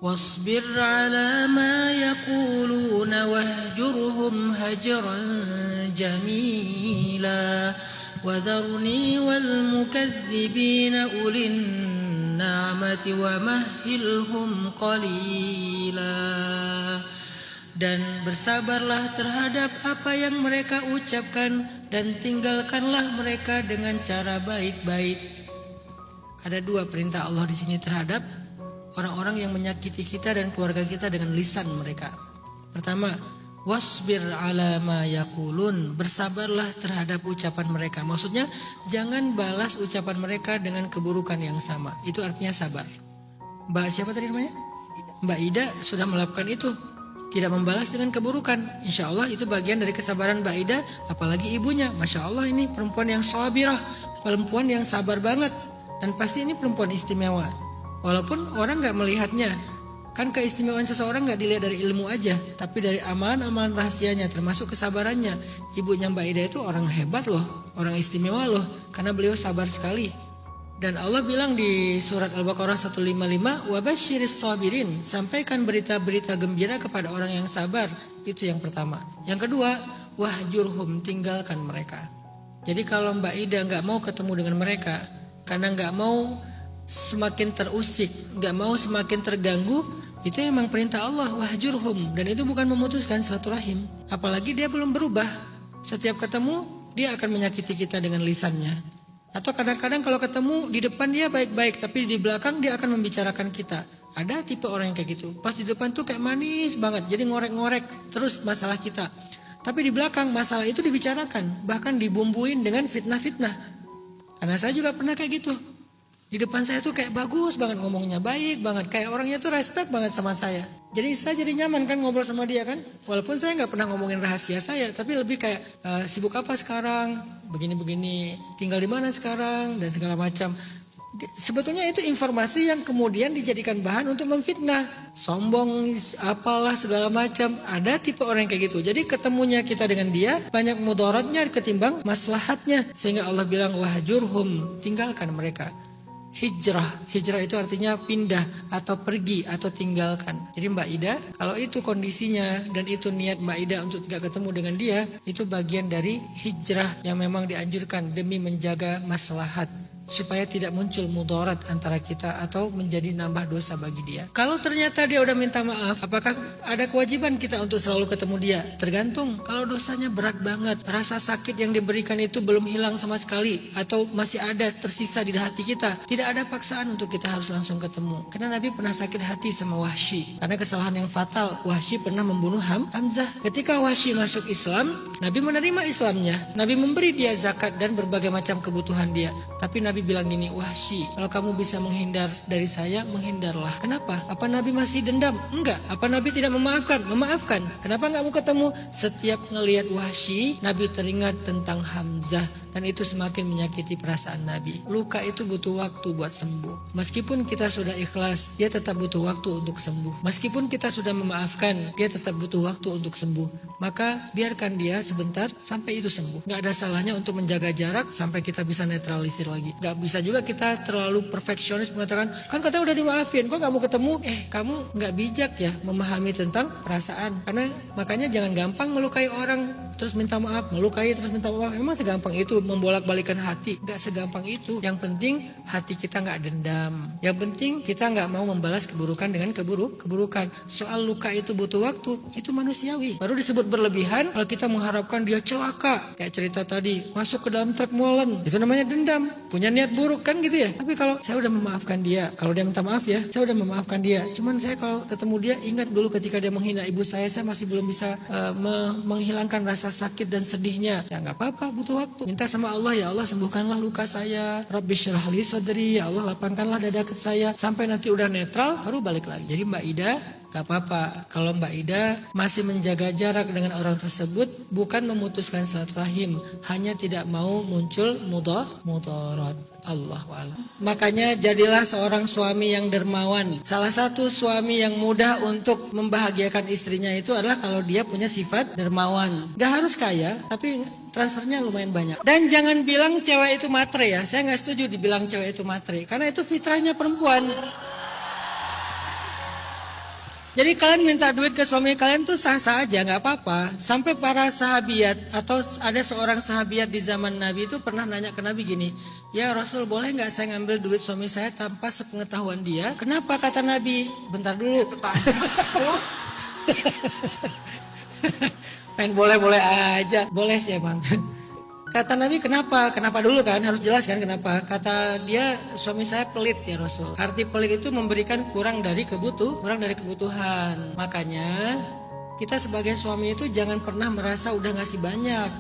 wasbir ala ma yaquluna wahjurhum hajran jamila wadharni wal mukadzibina ulin na'mati wa mahhilhum qalila. Dan bersabarlah terhadap apa yang mereka ucapkan dan tinggalkanlah mereka dengan cara baik-baik. Ada dua perintah Allah di sini terhadap orang-orang yang menyakiti kita dan keluarga kita dengan lisan mereka. Pertama, wasbir ala ma yaqulun, bersabarlah terhadap ucapan mereka. Maksudnya jangan balas ucapan mereka dengan keburukan yang sama. Itu artinya sabar. Mbak siapa tadi namanya? Mbak Ida sudah melakukan itu. Tidak membalas dengan keburukan. Insya Allah itu bagian dari kesabaran Mbak Ida. Apalagi ibunya. Masya Allah ini perempuan yang sabirah. Perempuan yang sabar banget. Dan pasti ini perempuan istimewa. Walaupun orang gak melihatnya. Kan keistimewaan seseorang gak dilihat dari ilmu aja. Tapi dari amalan-amalan rahasianya. Termasuk kesabarannya. Ibunya Mbak Ida itu orang hebat loh. Orang istimewa loh. Karena beliau sabar sekali. Dan Allah bilang di surat Al-Baqarah 155, wabasyiris sabirin, sampaikan berita-berita gembira kepada orang yang sabar. Itu yang pertama. Yang kedua, wahjurhum, tinggalkan mereka. Jadi kalau Mbak Ida gak mau ketemu dengan mereka, karena gak mau semakin terusik, gak mau semakin terganggu, itu memang perintah Allah, wahjurhum. Dan itu bukan memutuskan silaturahim. Apalagi dia belum berubah. Setiap ketemu, dia akan menyakiti kita dengan lisannya. Atau kadang-kadang kalau ketemu di depan dia baik-baik, tapi di belakang dia akan membicarakan kita. Ada tipe orang yang kayak gitu. Pas di depan tuh kayak manis banget, jadi ngorek-ngorek terus masalah kita. Tapi di belakang masalah itu dibicarakan, bahkan dibumbuin dengan fitnah-fitnah. Karena saya juga pernah kayak gitu. Di depan saya tuh kayak bagus banget ngomongnya, baik banget. Kayak orangnya tuh respect banget sama saya. Jadi saya jadi nyaman kan ngobrol sama dia kan. Walaupun saya gak pernah ngomongin rahasia saya, tapi lebih kayak sibuk apa sekarang, begini-begini, tinggal di mana sekarang, dan segala macam. Sebetulnya itu informasi yang kemudian dijadikan bahan untuk memfitnah. Sombong, apalah segala macam. Ada tipe orang yang kayak gitu. Jadi ketemunya kita dengan dia banyak mudaratnya ketimbang maslahatnya. Sehingga Allah bilang wahjurhum, tinggalkan mereka. Hijrah itu artinya pindah atau pergi atau tinggalkan. Jadi Mbak Ida, kalau itu kondisinya dan itu niat Mbak Ida untuk tidak ketemu dengan dia, itu bagian dari hijrah yang memang dianjurkan demi menjaga maslahat, supaya tidak muncul mudarat antara kita atau menjadi nambah dosa bagi dia. Kalau ternyata dia udah minta maaf, apakah ada kewajiban kita untuk selalu ketemu dia? Tergantung. Kalau dosanya berat banget, rasa sakit yang diberikan itu belum hilang sama sekali, atau masih ada tersisa di hati kita, tidak ada paksaan untuk kita harus langsung ketemu. Karena Nabi pernah sakit hati sama Wahsy karena kesalahan yang fatal. Wahsy pernah membunuh Hamzah. Ketika Wahsy masuk Islam, Nabi menerima Islamnya. Nabi memberi dia zakat dan berbagai macam kebutuhan dia. Tapi Nabi bilang gini, Wahsy, kalau kamu bisa menghindar dari saya, menghindarlah. Kenapa? Apa Nabi masih dendam? Enggak. Apa Nabi tidak memaafkan? Memaafkan. Kenapa enggak mau ketemu? Setiap ngelihat Wahsy, Nabi teringat tentang Hamzah. Dan itu semakin menyakiti perasaan Nabi. Luka itu butuh waktu buat sembuh. Meskipun kita sudah ikhlas, dia tetap butuh waktu untuk sembuh. Meskipun kita sudah memaafkan, dia tetap butuh waktu untuk sembuh. Maka biarkan dia sebentar sampai itu sembuh. Gak ada salahnya untuk menjaga jarak sampai kita bisa netralisir lagi. Gak bisa juga kita terlalu perfeksionis mengatakan, kan katanya udah dimaafin, kok gak mau ketemu? Kamu gak bijak ya memahami tentang perasaan. Karena makanya jangan gampang melukai orang terus minta maaf, melukai terus minta maaf. Memang segampang itu membolak-balikan hati? Gak segampang itu. Yang penting hati kita gak dendam. Yang penting kita gak mau membalas keburukan dengan keburukan. Soal luka itu butuh waktu, itu manusiawi. Baru disebut berlebihan kalau kita mengharapkan dia celaka. Kayak cerita tadi, masuk ke dalam truk molen, itu namanya dendam, punya niat buruk kan gitu ya. Tapi kalau saya udah memaafkan dia, kalau dia minta maaf ya, saya udah memaafkan dia. Cuman saya kalau ketemu dia, ingat dulu ketika dia menghina ibu saya masih belum bisa menghilangkan rasa sakit dan sedihnya. Ya gak apa-apa, butuh waktu. Minta sama Allah, ya Allah sembuhkanlah luka saya. Rabbi syrah li sadri, ya Allah lapangkanlah dada saya. Sampai nanti udah netral, baru balik lagi. Jadi Mbak Ida, gak apa-apa kalau Mbak Ida masih menjaga jarak dengan orang tersebut, bukan memutuskan silaturahim, hanya tidak mau muncul mudarat. Allahu a'lam. Makanya jadilah seorang suami yang dermawan. Salah satu suami yang mudah untuk membahagiakan istrinya itu adalah kalau dia punya sifat dermawan. Gak harus kaya, tapi transfernya lumayan banyak. Dan jangan bilang cewek itu matre ya. Saya gak setuju dibilang cewek itu matre, karena itu fitrahnya perempuan. Jadi kalian minta duit ke suami kalian tuh sah-sah aja, nggak apa-apa. Sampai para sahabiat atau ada seorang sahabiat di zaman Nabi itu pernah nanya ke Nabi gini, ya Rasul, boleh nggak saya ngambil duit suami saya tanpa sepengetahuan dia? Kenapa? Kata Nabi, bentar dulu. Main boleh-boleh aja, boleh sih emang. Kata Nabi, kenapa? Kenapa dulu kan? Harus jelaskan kenapa. Kata dia, suami saya pelit ya Rasul. Arti pelit itu memberikan kurang dari kebutuhan. Makanya kita sebagai suami itu jangan pernah merasa udah ngasih banyak.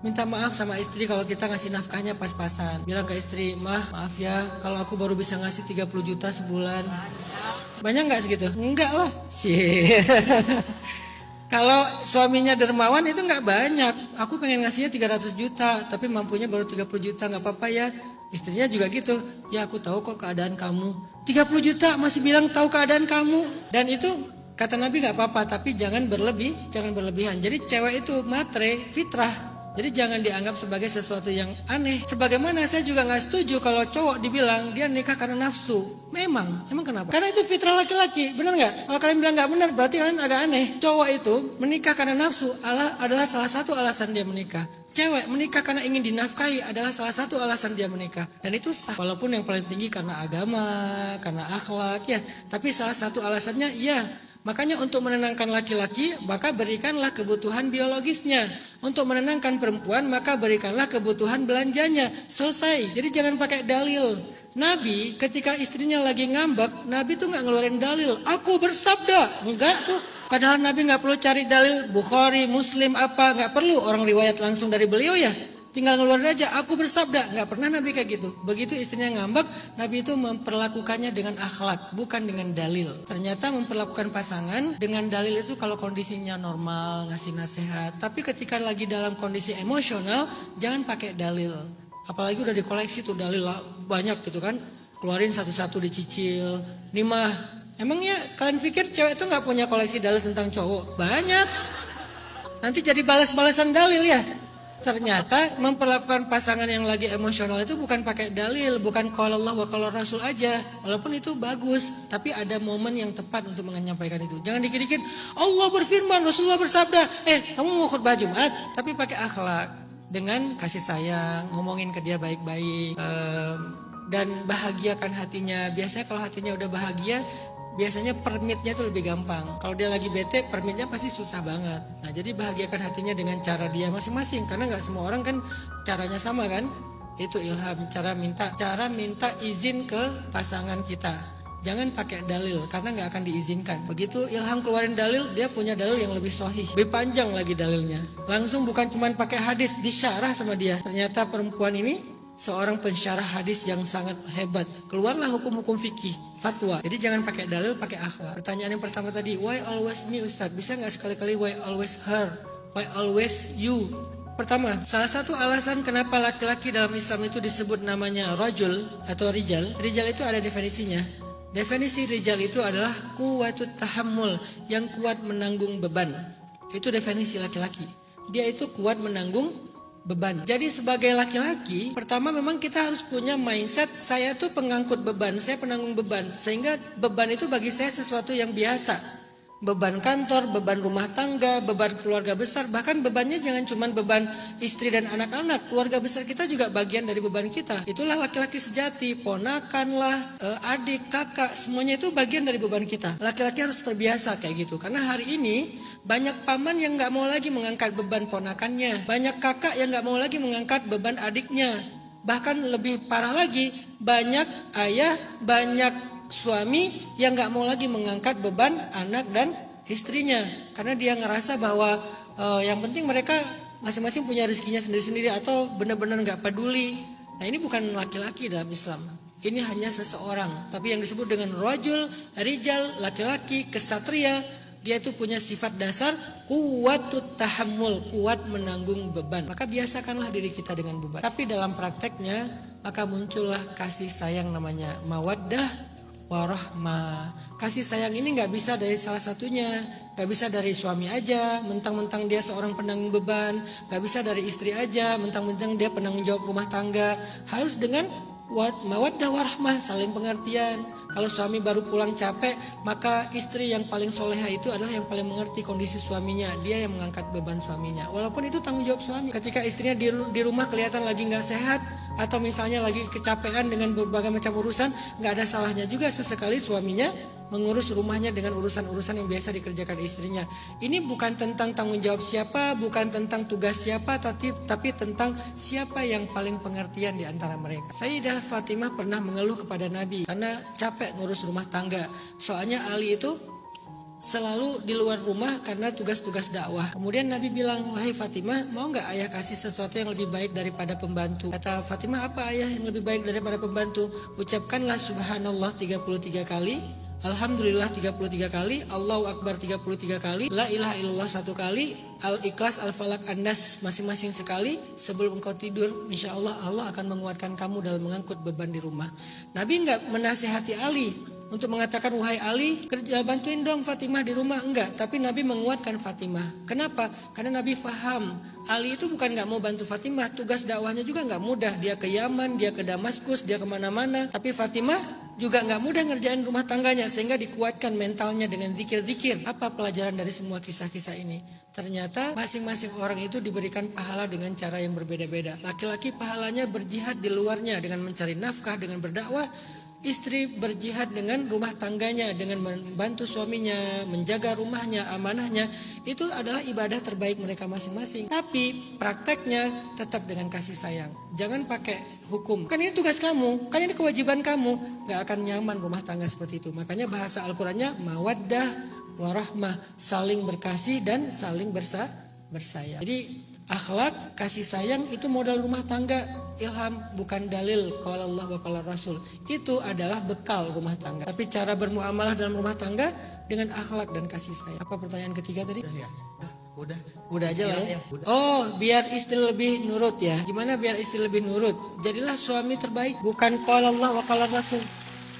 Minta maaf sama istri kalau kita ngasih nafkahnya pas-pasan. Bilang ke istri, maaf ya kalau aku baru bisa ngasih 30 juta sebulan. Banyak nggak segitu? Enggak lah. Cie. Kalau suaminya dermawan itu nggak banyak. Aku pengen ngasihnya 300 juta, tapi mampunya baru 30 juta, nggak apa-apa ya. Istrinya juga gitu. Ya aku tahu kok keadaan kamu. 30 juta masih bilang tahu keadaan kamu. Dan itu kata Nabi nggak apa-apa, tapi jangan berlebihan. Jadi cewek itu matre, fitrah. Jadi jangan dianggap sebagai sesuatu yang aneh. Sebagaimana saya juga nggak setuju kalau cowok dibilang dia nikah karena nafsu. Emang kenapa? Karena itu fitrah laki-laki, benar nggak? Kalau kalian bilang nggak benar, berarti kalian agak aneh. Cowok itu menikah karena nafsu adalah salah satu alasan dia menikah. Cewek menikah karena ingin dinafkahi adalah salah satu alasan dia menikah. Dan itu sah. Walaupun yang paling tinggi karena agama, karena akhlak ya. Tapi salah satu alasannya iya. Makanya untuk menenangkan laki-laki, maka berikanlah kebutuhan biologisnya. Untuk menenangkan perempuan, maka berikanlah kebutuhan belanjanya. Selesai. Jadi jangan pakai dalil. Nabi ketika istrinya lagi ngambek, Nabi tuh nggak ngeluarin dalil. Aku bersabda. Enggak tuh. Padahal Nabi nggak perlu cari dalil Bukhari, Muslim apa, nggak perlu orang riwayat langsung dari beliau ya. Tinggal ngeluarin aja, aku bersabda. Nggak pernah Nabi kayak gitu. Begitu istrinya ngambek, Nabi itu memperlakukannya dengan akhlak, bukan dengan dalil. Ternyata memperlakukan pasangan dengan dalil itu kalau kondisinya normal, ngasih nasihat. Tapi ketika lagi dalam kondisi emosional, jangan pakai dalil. Apalagi udah dikoleksi tuh dalil banyak gitu kan. Keluarin satu-satu dicicil. Nih mah, emangnya kalian pikir cewek itu nggak punya koleksi dalil tentang cowok? Banyak. Nanti jadi balas-balasan dalil ya. Ternyata memperlakukan pasangan yang lagi emosional itu bukan pakai dalil, bukan qala Allah wa qala Rasul aja. Walaupun itu bagus, tapi ada momen yang tepat untuk menyampaikan itu. Jangan dikit-dikit Allah berfirman, Rasulullah bersabda, kamu mau khutbah Jumat, tapi pakai akhlak dengan kasih sayang, ngomongin ke dia baik-baik, dan bahagiakan hatinya. Biasanya kalau hatinya udah bahagia, biasanya permitnya itu lebih gampang. Kalau dia lagi bete, permitnya pasti susah banget. Nah, jadi bahagiakan hatinya dengan cara dia masing-masing. Karena nggak semua orang kan caranya sama kan. Itu ilham, cara minta izin ke pasangan kita. Jangan pakai dalil, karena nggak akan diizinkan. Begitu ilham keluarin dalil, dia punya dalil yang lebih sahih. Lebih panjang lagi dalilnya. Langsung bukan cuma pakai hadis, disyarah sama dia. Ternyata perempuan ini seorang pensyarah hadis yang sangat hebat. Keluarlah hukum-hukum fikih, fatwa. Jadi jangan pakai dalil, pakai akhlak. Pertanyaan yang pertama tadi, why always me Ustaz? Bisa nggak sekali-kali why always her? Why always you? Pertama, salah satu alasan kenapa laki-laki dalam Islam itu disebut namanya rajul atau rijal. Rijal itu ada definisinya. Definisi rijal itu adalah kuwatut tahammul, yang kuat menanggung beban. Itu definisi laki-laki. Dia itu kuat menanggung beban. Jadi sebagai laki-laki, pertama memang kita harus punya mindset saya tuh pengangkut beban, saya penanggung beban. Sehingga beban itu bagi saya sesuatu yang biasa. Beban kantor, beban rumah tangga, beban keluarga besar, bahkan bebannya jangan cuma beban istri dan anak-anak. Keluarga besar kita juga bagian dari beban kita. Itulah laki-laki sejati, ponakan lah, adik, kakak, semuanya itu bagian dari beban kita. Laki-laki harus terbiasa kayak gitu. Karena hari ini banyak paman yang gak mau lagi mengangkat beban ponakannya. Banyak kakak yang gak mau lagi mengangkat beban adiknya. Bahkan lebih parah lagi, banyak ayah, banyak suami yang gak mau lagi mengangkat beban anak dan istrinya. Karena dia ngerasa bahwa yang penting mereka masing-masing punya rezekinya sendiri-sendiri atau benar-benar gak peduli. Nah, ini bukan laki-laki dalam Islam. Ini hanya seseorang. Tapi yang disebut dengan rajul, rijal, laki-laki, kesatria, dia itu punya sifat dasar kuwatut tahammul, kuat menanggung beban. Maka biasakanlah diri kita dengan beban. Tapi dalam prakteknya maka muncullah kasih sayang namanya mawaddah warahmah. Kasih sayang ini gak bisa dari salah satunya. Gak bisa dari suami aja, mentang-mentang dia seorang penanggung beban. Gak bisa dari istri aja, mentang-mentang dia penanggung jawab rumah tangga. Harus dengan mawaddah warahmah, saling pengertian. Kalau suami baru pulang capek, maka istri yang paling soleha itu adalah yang paling mengerti kondisi suaminya. Dia yang mengangkat beban suaminya. Walaupun itu tanggung jawab suami. Ketika istrinya di rumah kelihatan lagi nggak sehat, atau misalnya lagi kecapean dengan berbagai macam urusan, nggak ada salahnya juga sesekali suaminya mengurus rumahnya dengan urusan-urusan yang biasa dikerjakan istrinya. Ini bukan tentang tanggung jawab siapa, bukan tentang tugas siapa, tapi tentang siapa yang paling pengertian di antara mereka. Sayyidah Fatimah pernah mengeluh kepada Nabi karena capek ngurus rumah tangga. Soalnya Ali itu selalu di luar rumah karena tugas-tugas dakwah. Kemudian Nabi bilang, wahai Fatimah, mau nggak ayah kasih sesuatu yang lebih baik daripada pembantu? Kata Fatimah, apa ayah yang lebih baik daripada pembantu? Ucapkanlah subhanallah 33 kali, Alhamdulillah 33 kali, Allahu Akbar 33 kali, La ilaha illallah 1 kali, Al-Ikhlas, Al-Falak, An-Nas masing-masing sekali. Sebelum engkau tidur, insya Allah Allah akan menguatkan kamu dalam mengangkut beban di rumah. Nabi enggak menasihati Ali untuk mengatakan, wahai Ali, kerja bantuin dong Fatimah di rumah. Enggak, tapi Nabi menguatkan Fatimah. Kenapa? Karena Nabi faham Ali itu bukan enggak mau bantu Fatimah, tugas dakwahnya juga enggak mudah. Dia ke Yaman, dia ke Damaskus, dia kemana-mana. Tapi Fatimah juga enggak mudah ngerjain rumah tangganya, sehingga dikuatkan mentalnya dengan zikir-zikir. Apa pelajaran dari semua kisah-kisah ini? Ternyata masing-masing orang itu diberikan pahala dengan cara yang berbeda-beda. Laki-laki pahalanya berjihad di luarnya dengan mencari nafkah, dengan berdakwah. Istri berjihad dengan rumah tangganya, dengan membantu suaminya, menjaga rumahnya, amanahnya. Itu adalah ibadah terbaik mereka masing-masing. Tapi prakteknya tetap dengan kasih sayang. Jangan pakai hukum. Kan ini tugas kamu, kan ini kewajiban kamu. Gak akan nyaman rumah tangga seperti itu. Makanya bahasa Al-Qurannya mawaddah warahmah, saling berkasih dan saling bersayang. Jadi akhlak, kasih sayang itu modal rumah tangga. Ilham bukan dalil qala Allah wa qala Rasul. Itu adalah bekal rumah tangga. Tapi cara bermuamalah dalam rumah tangga dengan akhlak dan kasih sayang. Apa pertanyaan ketiga tadi? Udah aja lah ya. Oh, biar istri lebih nurut ya. Gimana biar istri lebih nurut? Jadilah suami terbaik. Bukan qala Allah wa qala Rasul.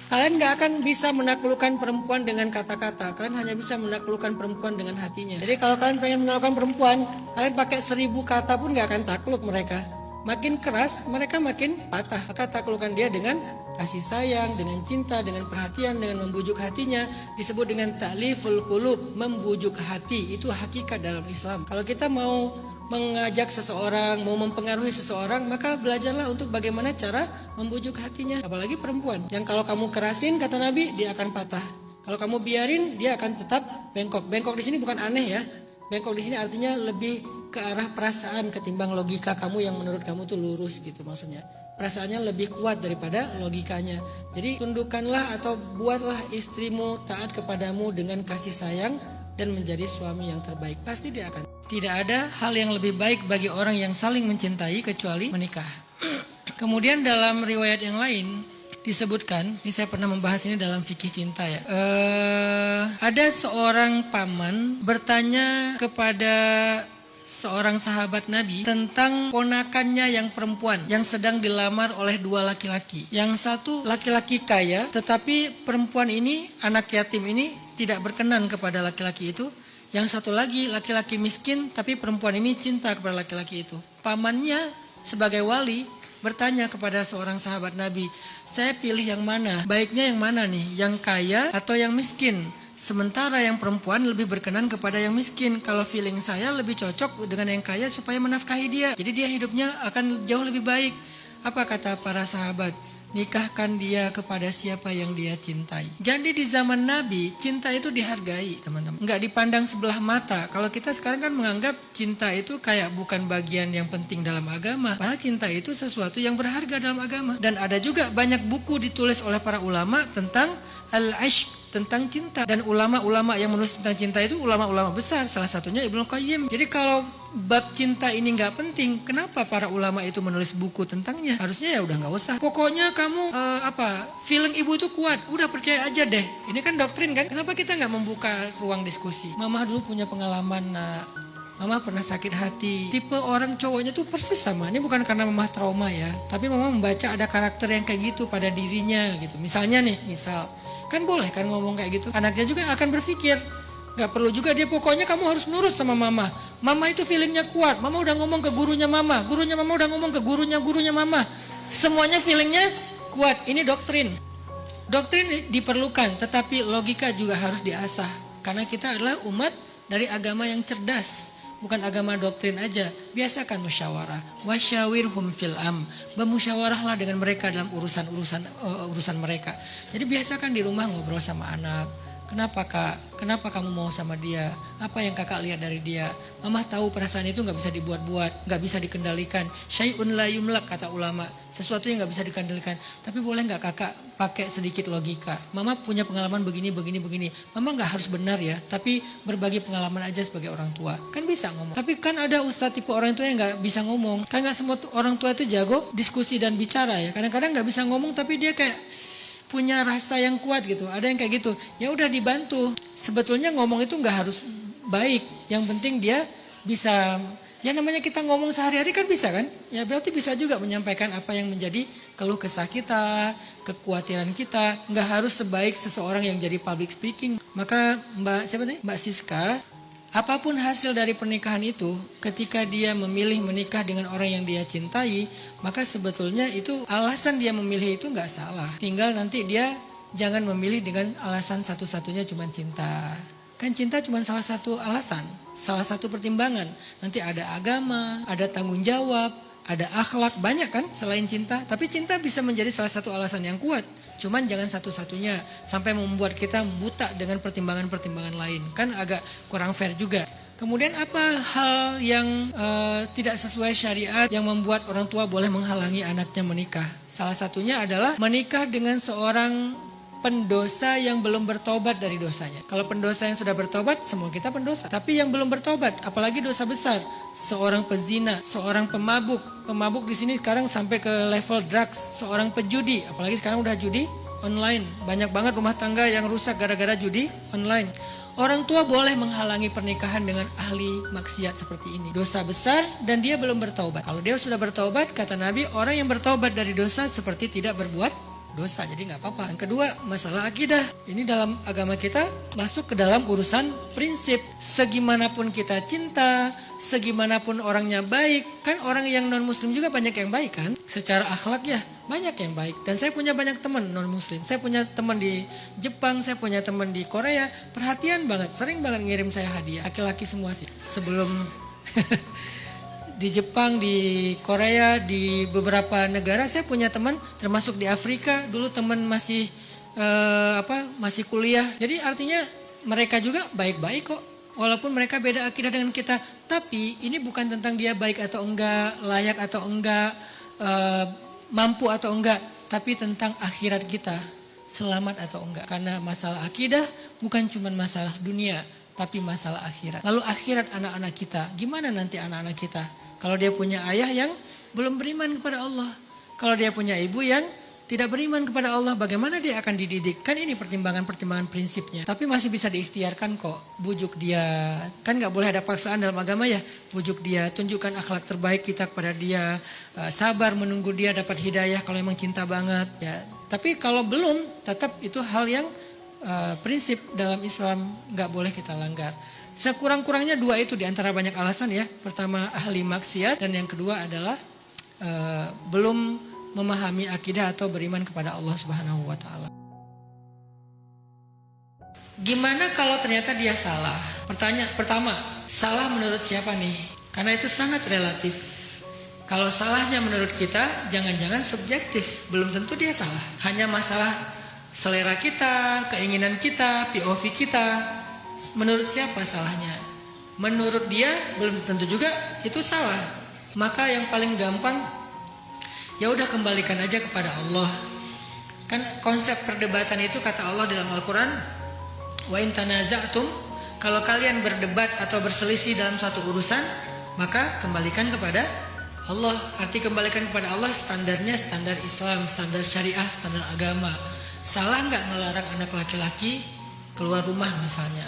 Kalian gak akan bisa menaklukkan perempuan dengan kata-kata. Kalian hanya bisa menaklukkan perempuan dengan hatinya. Jadi kalau kalian pengen menaklukkan perempuan, kalian pakai 1000 kata pun gak akan takluk mereka. Makin keras, mereka makin patah. Maka taklukkan dia dengan kasih sayang, dengan cinta, dengan perhatian, dengan membujuk hatinya. Disebut dengan ta'liful qulub, membujuk hati. Itu hakikat dalam Islam. Kalau kita mau mengajak seseorang, mau mempengaruhi seseorang, maka belajarlah untuk bagaimana cara membujuk hatinya. Apalagi perempuan, yang kalau kamu kerasin, kata Nabi, dia akan patah. Kalau kamu biarin, dia akan tetap bengkok. Bengkok di sini bukan aneh ya. Bengkok di sini artinya lebih ke arah perasaan ketimbang logika kamu yang menurut kamu tuh lurus gitu maksudnya. Perasaannya lebih kuat daripada logikanya. Jadi tundukkanlah atau buatlah istrimu taat kepadamu dengan kasih sayang dan menjadi suami yang terbaik. Pasti dia akan. Tidak ada hal yang lebih baik bagi orang yang saling mencintai kecuali menikah. Kemudian dalam riwayat yang lain disebutkan, ini saya pernah membahas ini dalam fikih cinta ya. Ada seorang paman bertanya kepada seorang sahabat Nabi tentang ponakannya yang perempuan yang sedang dilamar oleh 2 laki-laki. Yang satu laki-laki kaya, tetapi perempuan ini, anak yatim ini tidak berkenan kepada laki-laki itu. Yang satu lagi laki-laki miskin, tapi perempuan ini cinta kepada laki-laki itu. Pamannya sebagai wali bertanya kepada seorang sahabat Nabi, saya pilih yang mana? Baiknya yang mana nih? Yang kaya atau yang miskin? Sementara yang perempuan lebih berkenan kepada yang miskin. Kalau feeling saya lebih cocok dengan yang kaya supaya menafkahi dia. Jadi dia hidupnya akan jauh lebih baik. Apa kata para sahabat? Nikahkan dia kepada siapa yang dia cintai. Jadi di zaman Nabi, cinta itu dihargai teman-teman. Nggak dipandang sebelah mata. Kalau kita sekarang kan menganggap cinta itu kayak bukan bagian yang penting dalam agama. Padahal cinta itu sesuatu yang berharga dalam agama. Dan ada juga banyak buku ditulis oleh para ulama tentang al-ishq, tentang cinta. Dan ulama-ulama yang menulis tentang cinta itu ulama-ulama besar. Salah satunya Ibnu Qayyim. Jadi kalau bab cinta ini nggak penting, kenapa para ulama itu menulis buku tentangnya? Harusnya ya udah nggak usah. Pokoknya kamu feeling ibu itu kuat, udah percaya aja deh. Ini kan doktrin kan? Kenapa kita nggak membuka ruang diskusi? Mama dulu punya pengalaman, Mama pernah sakit hati. Tipe orang cowoknya tuh persis sama. Ini bukan karena Mama trauma ya, tapi Mama membaca ada karakter yang kayak gitu pada dirinya gitu. Misalnya nih, kan boleh kan ngomong kayak gitu. Anaknya juga akan berpikir, gak perlu juga dia, pokoknya kamu harus nurut sama Mama. Mama itu feelingnya kuat. Mama udah ngomong ke gurunya Mama. Gurunya Mama udah ngomong ke gurunya Mama. Semuanya feelingnya kuat. Ini doktrin. Doktrin diperlukan, tetapi logika juga harus diasah. Karena kita adalah umat dari agama yang cerdas. Bukan agama doktrin aja. Biasakan musyawarah. Wasyawirhum fil bermusyawarahlah dengan mereka dalam urusan mereka. Jadi biasakan di rumah ngobrol sama anak. Kenapa kak? Kenapa kamu mau sama dia? Apa yang kakak lihat dari dia? Mama tahu perasaan itu nggak bisa dibuat-buat, nggak bisa dikendalikan. Syai'un la yumlak kata ulama. Sesuatu yang nggak bisa dikendalikan. Tapi boleh nggak kakak pakai sedikit logika? Mama punya pengalaman begini. Mama nggak harus benar ya, tapi berbagi pengalaman aja sebagai orang tua. Kan bisa ngomong. Tapi kan ada ustadz tipe orang tua yang nggak bisa ngomong. Kan nggak semua orang tua itu jago diskusi dan bicara ya. Kadang-kadang nggak bisa ngomong tapi dia kayak punya rasa yang kuat gitu. Ada yang kayak gitu. Ya udah dibantu. Sebetulnya ngomong itu nggak harus baik. Yang penting dia bisa. Ya namanya kita ngomong sehari-hari kan bisa kan? Ya berarti bisa juga menyampaikan apa yang menjadi keluh kesah kita, kekhawatiran kita. Nggak harus sebaik seseorang yang jadi public speaking. Maka Mbak Siska, apapun hasil dari pernikahan itu, ketika dia memilih menikah dengan orang yang dia cintai, maka sebetulnya itu alasan dia memilih itu nggak salah. Tinggal nanti dia jangan memilih dengan alasan satu-satunya cuma cinta. Kan cinta cuma salah satu alasan, salah satu pertimbangan. Nanti ada agama, ada tanggung jawab, ada akhlak, banyak kan selain cinta. Tapi cinta bisa menjadi salah satu alasan yang kuat. Cuman jangan satu-satunya sampai membuat kita buta dengan pertimbangan-pertimbangan lain. Kan agak kurang fair juga. Kemudian apa hal yang tidak sesuai syariat yang membuat orang tua boleh menghalangi anaknya menikah? Salah satunya adalah menikah dengan seorang pendosa yang belum bertobat dari dosanya. Kalau pendosa yang sudah bertobat, semua kita pendosa. Tapi yang belum bertobat, apalagi dosa besar, seorang pezina, seorang pemabuk. Pemabuk di sini sekarang sampai ke level drugs, seorang pejudi, apalagi sekarang udah judi online. Banyak banget rumah tangga yang rusak gara-gara judi online. Orang tua boleh menghalangi pernikahan dengan ahli maksiat seperti ini. Dosa besar dan dia belum bertobat. Kalau dia sudah bertobat, kata Nabi, orang yang bertobat dari dosa seperti tidak berbuat dosa, jadi nggak apa-apa. Yang kedua, masalah akidah. Ini dalam agama kita masuk ke dalam urusan prinsip. Segimanapun kita cinta, segimanapun orangnya baik, kan orang yang non muslim juga banyak yang baik kan? Secara akhlak ya banyak yang baik. Dan saya punya banyak teman non muslim. Saya punya teman di Jepang, saya punya teman di Korea. Perhatian banget, sering banget ngirim saya hadiah. Laki-laki semua sih. Sebelum di Jepang, di Korea, di beberapa negara saya punya teman, termasuk di Afrika dulu teman masih masih kuliah. Jadi artinya mereka juga baik-baik kok, walaupun mereka beda akidah dengan kita. Tapi ini bukan tentang dia baik atau enggak, layak atau enggak, mampu atau enggak, tapi tentang akhirat kita, selamat atau enggak. Karena masalah akidah bukan cuma masalah dunia, tapi masalah akhirat. Lalu akhirat anak-anak kita, gimana nanti anak-anak kita? Kalau dia punya ayah yang belum beriman kepada Allah, kalau dia punya ibu yang tidak beriman kepada Allah, bagaimana dia akan dididik? Kan ini pertimbangan-pertimbangan prinsipnya. Tapi masih bisa diikhtiarkan kok. Bujuk dia, kan nggak boleh ada paksaan dalam agama ya. Bujuk dia, tunjukkan akhlak terbaik kita kepada dia, sabar menunggu dia dapat hidayah kalau emang cinta banget ya. Tapi kalau belum, tetap itu hal yang prinsip dalam Islam nggak boleh kita langgar. Sekurang-kurangnya dua itu diantara banyak alasan ya. Pertama ahli maksiat, dan yang kedua adalah belum memahami akidah atau beriman kepada Allah Subhanahu wa taala. Gimana kalau ternyata dia salah? Pertanyaan pertama, salah menurut siapa nih? Karena itu sangat relatif. Kalau salahnya menurut kita, jangan-jangan subjektif, belum tentu dia salah. Hanya masalah selera kita, keinginan kita, POV kita. Menurut siapa salahnya? Menurut dia belum tentu juga itu salah. Maka yang paling gampang, ya udah kembalikan aja kepada Allah. Kan konsep perdebatan itu kata Allah dalam Al-Quran, wa in tanaza'tum, kalau kalian berdebat atau berselisih dalam satu urusan, maka kembalikan kepada Allah. Arti kembalikan kepada Allah standarnya standar Islam, standar syariah, standar agama. Salah nggak melarang anak laki-laki keluar rumah misalnya?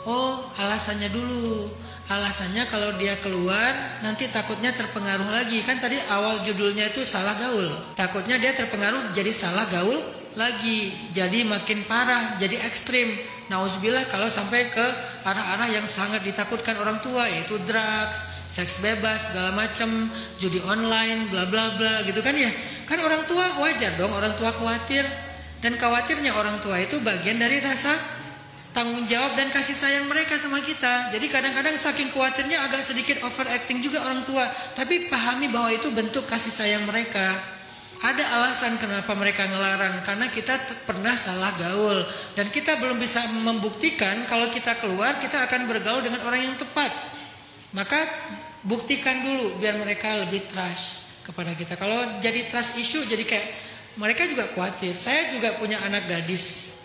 Oh, alasannya dulu. Alasannya kalau dia keluar nanti takutnya terpengaruh lagi. Kan tadi awal judulnya itu salah gaul. Takutnya dia terpengaruh jadi salah gaul lagi. Jadi makin parah, jadi ekstrim. Nauzubillah kalau sampai ke arah-arah yang sangat ditakutkan orang tua, yaitu drugs, seks bebas, segala macam, judi online, bla bla bla gitu kan ya. Kan orang tua wajar dong orang tua khawatir. Dan khawatirnya orang tua itu bagian dari rasa tanggung jawab dan kasih sayang mereka sama kita. Jadi kadang-kadang saking khawatirnya agak sedikit overacting juga orang tua. Tapi pahami bahwa itu bentuk kasih sayang mereka. Ada alasan kenapa mereka ngelarang. Karena kita pernah salah gaul. Dan kita belum bisa membuktikan kalau kita keluar kita akan bergaul dengan orang yang tepat. Maka buktikan dulu biar mereka lebih trust kepada kita. Kalau jadi trust issue jadi kayak mereka juga khawatir. Saya juga punya anak gadis.